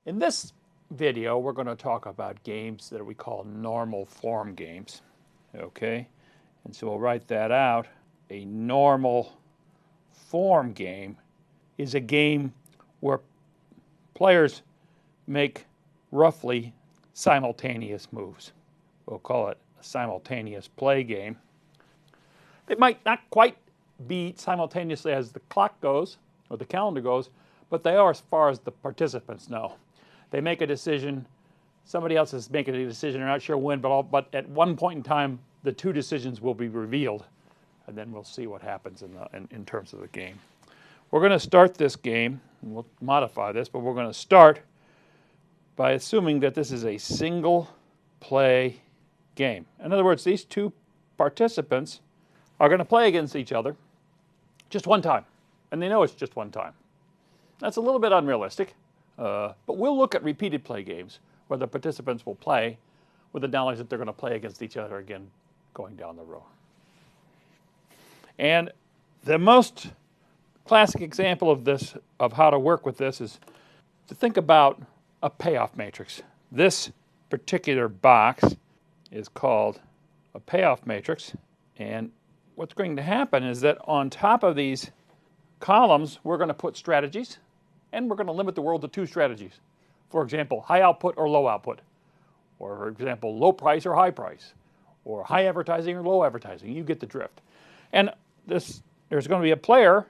In this video, we're going to talk about games that we call normal form games. Okay? And so we'll write that out. A normal form game is a game where players make roughly simultaneous moves. We'll call it a simultaneous play game. It might not quite be simultaneously as the clock goes or the calendar goes, but they are as far as the participants know. They make a decision, somebody else is making a decision, they're not sure when, but at one point in time, the two decisions will be revealed, and then we'll see what happens in terms of the game. We're going to start this game, and we'll modify this, but we're going to start by assuming that this is a single play game. In other words, these two participants are going to play against each other just one time, and they know it's just one time. That's a little bit unrealistic, but we'll look at repeated play games where the participants will play with the knowledge that they're going to play against each other again going down the road. And the most classic example of this, of how to work with this, is to think about a payoff matrix. This particular box is called a payoff matrix, and what's going to happen is that on top of these columns, we're going to put strategies, and we're going to limit the world to two strategies. For example, high output or low output. Or, for example, low price or high price. Or high advertising or low advertising. You get the drift. And there's going to be a player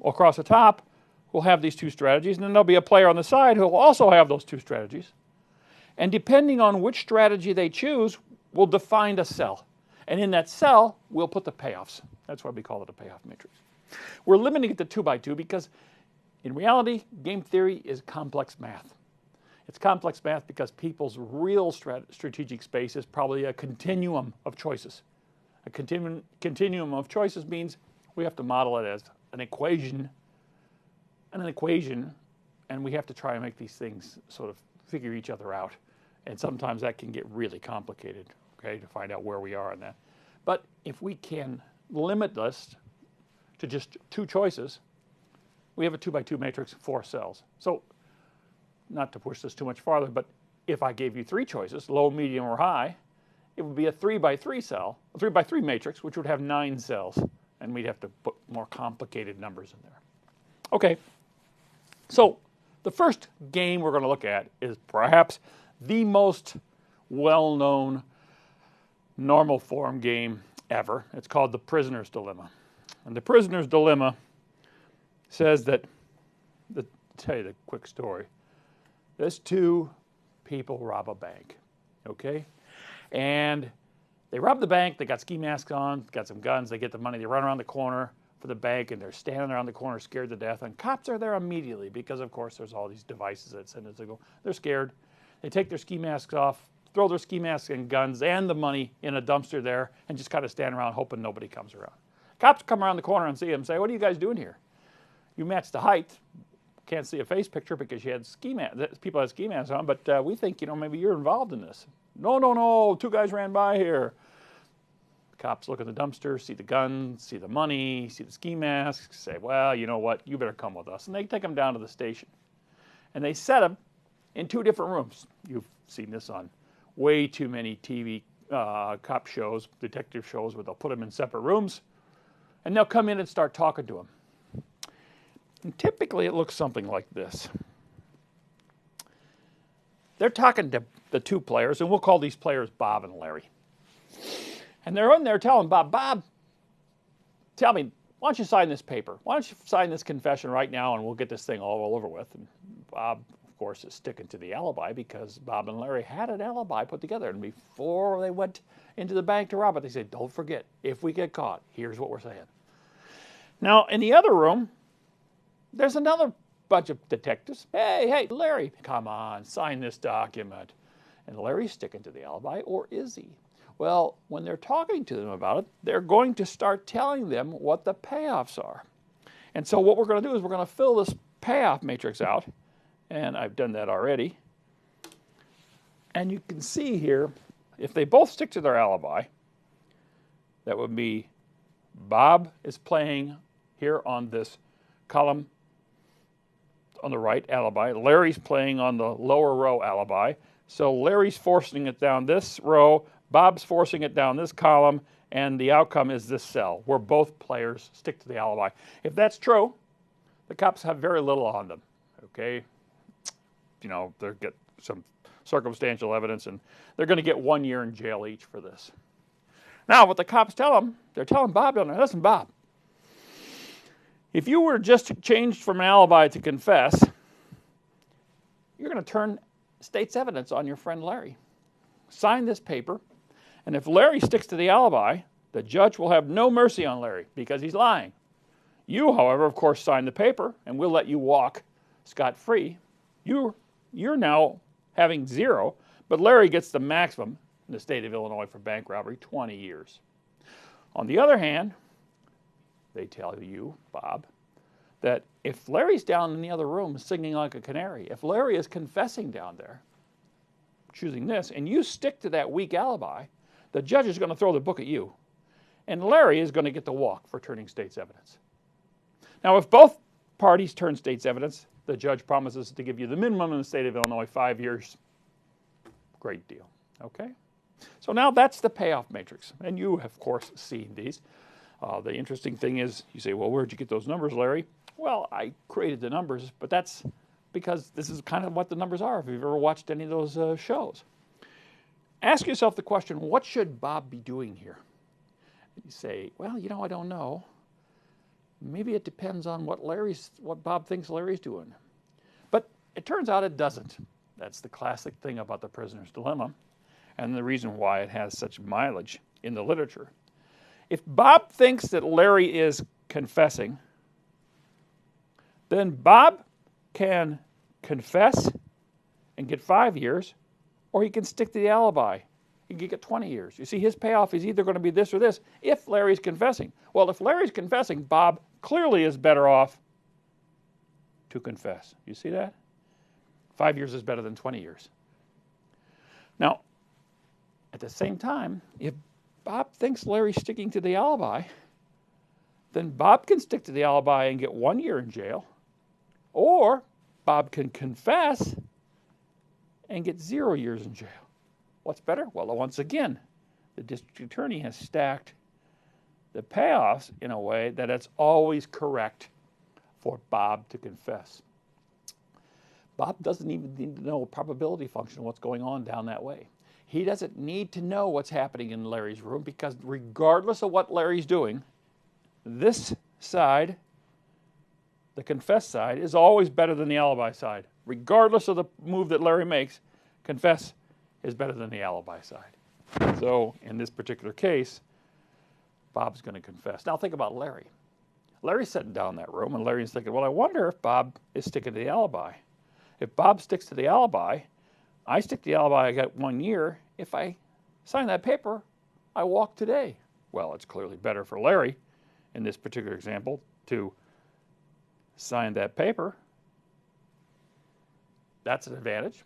across the top who will have these two strategies, and then there'll be a player on the side who will also have those two strategies. And depending on which strategy they choose, we'll define a cell. And in that cell, we'll put the payoffs. That's why we call it a payoff matrix. We're limiting it to 2 by 2 because in reality, game theory is complex math. It's complex math because people's real strategic space is probably a continuum of choices. A continuum of choices means we have to model it as an equation, and we have to try and make these things sort of figure each other out. And sometimes that can get really complicated, okay, to find out where we are on that. But if we can limit this to just 2 choices, we have a 2 by 2 matrix, 4 cells. So, not to push this too much farther, but if I gave you 3 choices, low, medium, or high, it would be a 3 by 3 cell, a 3 by 3 matrix, which would have 9 cells, and we'd have to put more complicated numbers in there. Okay, so the first game we're going to look at is perhaps the most well-known normal form game ever. It's called the Prisoner's Dilemma. And the Prisoner's Dilemma says that, to tell you the quick story, there's 2 people rob a bank, okay? And they rob the bank, they got ski masks on, got some guns, they get the money, they run around the corner for the bank, and they're standing around the corner scared to death, and cops are there immediately because, of course, there's all these devices that send a signal. They're scared. They take their ski masks off, throw their ski masks and guns and the money in a dumpster there, and just kind of stand around hoping nobody comes around. Cops come around the corner and see them and say, "What are you guys doing here? You match the height. Can't see a face picture because you had people had ski masks on, but we think, maybe you're involved in this." No, 2 guys ran by here. Cops look at the dumpster, see the guns, see the money, see the ski masks, say, "Well, you know what, you better come with us." And they take them down to the station. And they set them in 2 different rooms. You've seen this on way too many TV cop shows, detective shows, where they'll put them in separate rooms, and they'll come in and start talking to them. And typically it looks something like this. They're talking to the 2 players, and we'll call these players Bob and Larry. And they're in there telling Bob, tell me, why don't you sign this paper? Why don't you sign this confession right now, and we'll get this thing all over with. And Bob, of course, is sticking to the alibi because Bob and Larry had an alibi put together. And before they went into the bank to rob it, they said, "Don't forget, if we get caught, here's what we're saying." Now, in the other room, there's another bunch of detectives. Hey, Larry, come on, sign this document. And Larry's sticking to the alibi, or is he? Well, when they're talking to them about it, they're going to start telling them what the payoffs are. And so what we're going to do is we're going to fill this payoff matrix out, and I've done that already. And you can see here, if they both stick to their alibi, that would be Bob is playing here on this column on the right, alibi. Larry's playing on the lower row, alibi. So Larry's forcing it down this row, Bob's forcing it down this column, and the outcome is this cell, where both players stick to the alibi. If that's true, the cops have very little on them, okay? You know, they'll get some circumstantial evidence, and they're going to get 1 year in jail each for this. Now, what the cops tell them, they're telling Bob, listen, Bob, if you were just changed from an alibi to confess, you're going to turn state's evidence on your friend Larry. Sign this paper, and if Larry sticks to the alibi, the judge will have no mercy on Larry because he's lying. You, however, of course, sign the paper, and we'll let you walk scot-free. You're now having 0, but Larry gets the maximum in the state of Illinois for bank robbery, 20 years. On the other hand, they tell you, Bob, that if Larry's down in the other room singing like a canary, if Larry is confessing down there, choosing this, and you stick to that weak alibi, the judge is going to throw the book at you, and Larry is going to get the walk for turning state's evidence. Now, if both parties turn state's evidence, the judge promises to give you the minimum in the state of Illinois, 5 years. Great deal, okay? So now that's the payoff matrix, and you have, of course, seen these. The interesting thing is, you say, well, where'd you get those numbers, Larry? Well, I created the numbers, but that's because this is kind of what the numbers are if you've ever watched any of those shows. Ask yourself the question, what should Bob be doing here? You say, well, I don't know. Maybe it depends on what Bob thinks Larry's doing. But it turns out it doesn't. That's the classic thing about the prisoner's dilemma, and the reason why it has such mileage in the literature. If Bob thinks that Larry is confessing, then Bob can confess and get 5 years, or he can stick to the alibi. He can get 20 years. You see, his payoff is either going to be this or this if Larry's confessing. Well, if Larry's confessing, Bob clearly is better off to confess. You see that? 5 years is better than 20 years. Now, at the same time, if Bob thinks Larry's sticking to the alibi, then Bob can stick to the alibi and get 1 year in jail, or Bob can confess and get 0 years in jail. What's better? Well, once again, the district attorney has stacked the payoffs in a way that it's always correct for Bob to confess. Bob doesn't even need to know a probability function of what's going on down that way. He doesn't need to know what's happening in Larry's room because regardless of what Larry's doing, this side, the confess side, is always better than the alibi side. Regardless of the move that Larry makes, confess is better than the alibi side. So in this particular case, Bob's going to confess. Now think about Larry. Larry's sitting down in that room, and Larry's thinking, well, I wonder if Bob is sticking to the alibi. If Bob sticks to the alibi, I stick to the alibi, I got 1 year. If I sign that paper, I walk today. Well, it's clearly better for Larry, in this particular example, to sign that paper. That's an advantage.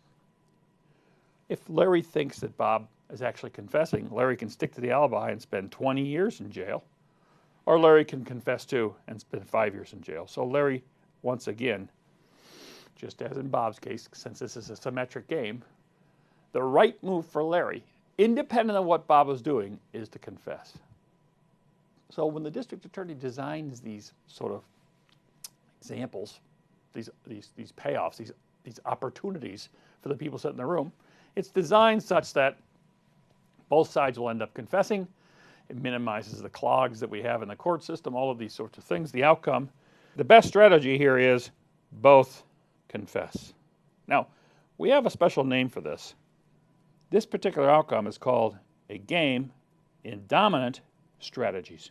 If Larry thinks that Bob is actually confessing, Larry can stick to the alibi and spend 20 years in jail, or Larry can confess too and spend 5 years in jail. So Larry, once again, just as in Bob's case, since this is a symmetric game, the right move for Larry, independent of what Bob was doing, is to confess. So when the district attorney designs these sort of examples, these payoffs, these opportunities for the people sitting in the room, it's designed such that both sides will end up confessing. It minimizes the clogs that we have in the court system, all of these sorts of things. The outcome, the best strategy here is both confess. Now, we have a special name for this. This particular outcome is called a game in dominant strategies.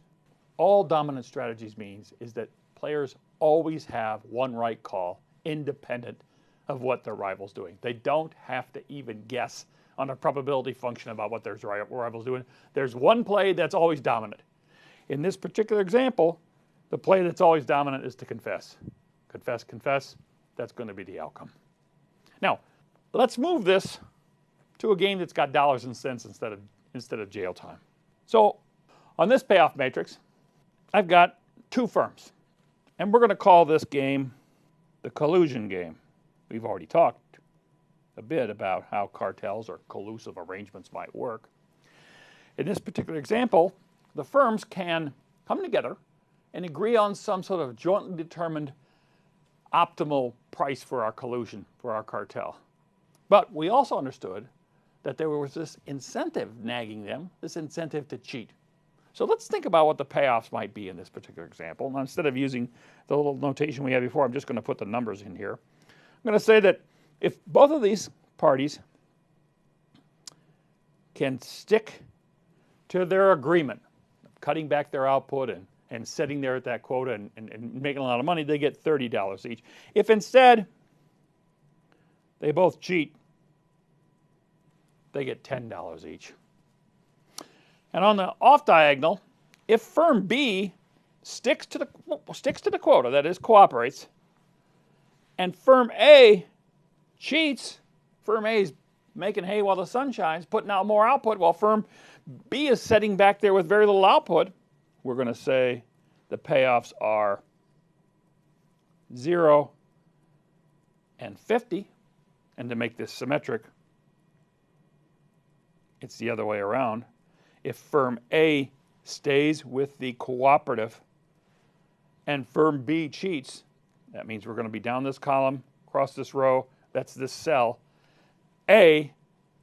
All dominant strategies means is that players always have one right call, independent of what their rival's doing. They don't have to even guess on a probability function about what their rival's doing. There's one play that's always dominant. In this particular example, the play that's always dominant is to confess. Confess, confess. That's going to be the outcome. Now, let's move this to a game that's got dollars and cents instead of jail time. So, on this payoff matrix, I've got two firms, and we're going to call this game the collusion game. We've already talked a bit about how cartels or collusive arrangements might work. In this particular example, the firms can come together and agree on some sort of jointly determined optimal price for our collusion, for our cartel. But we also understood that there was this incentive nagging them, this incentive to cheat. So let's think about what the payoffs might be in this particular example. Now, instead of using the little notation we had before, I'm just going to put the numbers in here. I'm going to say that if both of these parties can stick to their agreement, cutting back their output and sitting there at that quota and making a lot of money, they get $30 each. If instead they both cheat, they get $10 each. And on the off diagonal, if firm B sticks to the quota, that is, cooperates, and firm A cheats, firm A is making hay while the sun shines, putting out more output, while firm B is sitting back there with very little output, we're going to say the payoffs are 0 and 50. And to make this symmetric, it's the other way around. If firm A stays with the cooperative and firm B cheats, that means we're going to be down this column, across this row, that's this cell. A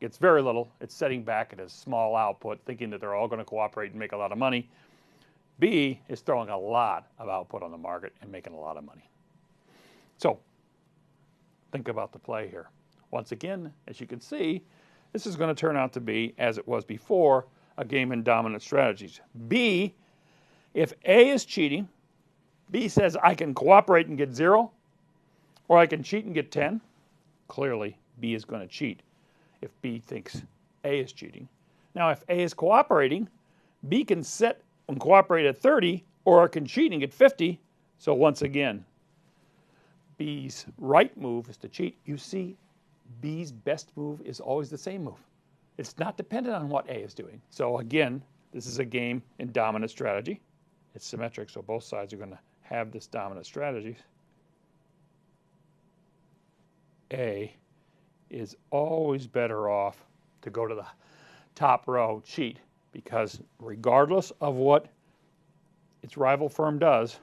gets very little. It's setting back at a small output, thinking that they're all going to cooperate and make a lot of money. B is throwing a lot of output on the market and making a lot of money. So think about the play here. Once again, as you can see, this is going to turn out to be, as it was before, a game in dominant strategies. B, if A is cheating, B says I can cooperate and get 0, or I can cheat and get 10. Clearly, B is going to cheat if B thinks A is cheating. Now, if A is cooperating, B can sit and cooperate at 30, or it can cheat and get 50. So once again, B's right move is to cheat. You see, B's best move is always the same move. It's not dependent on what A is doing. So again, this is a game in dominant strategy. It's symmetric, so both sides are going to have this dominant strategy. A is always better off to go to the top row, cheat, because regardless of what its rival firm does,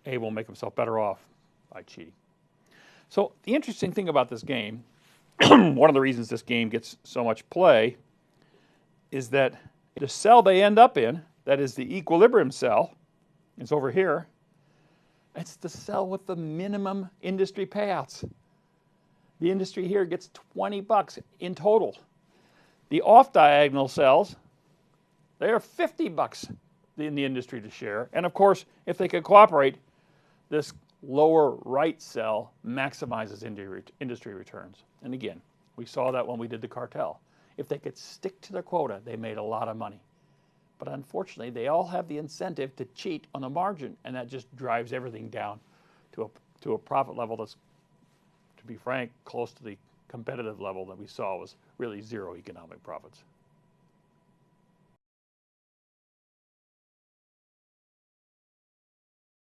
A will make himself better off by cheating. So the interesting thing about this game, one of the reasons this game gets so much play, is that the cell they end up in, that is the equilibrium cell, it's over here, it's the cell with the minimum industry payouts. The industry here gets $20 in total. The off-diagonal cells, they are $50 in the industry to share. And of course, if they could cooperate, this lower right cell maximizes industry returns. And again, we saw that when we did the cartel. If they could stick to their quota, they made a lot of money. But unfortunately, they all have the incentive to cheat on the margin, and that just drives everything down to a profit level that's, to be frank, close to the competitive level that we saw was really zero economic profits.